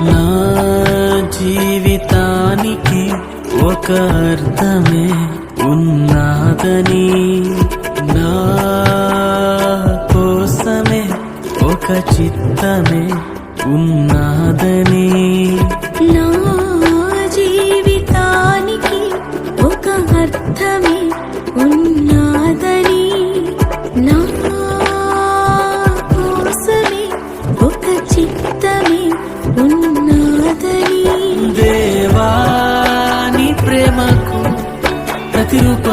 నా జీవితానికి ఒక అర్థమే ఉన్నాదని, నా కోసమే ఒక చిత్తమే ఉన్నాదని, నా జీవితానికి ఒక అర్థమే ఉన్నాదని, నా కోసమే ఒక చిత్తమే ఉన్నదని. దేవా నీ ప్రేమకు ప్రతిరూపం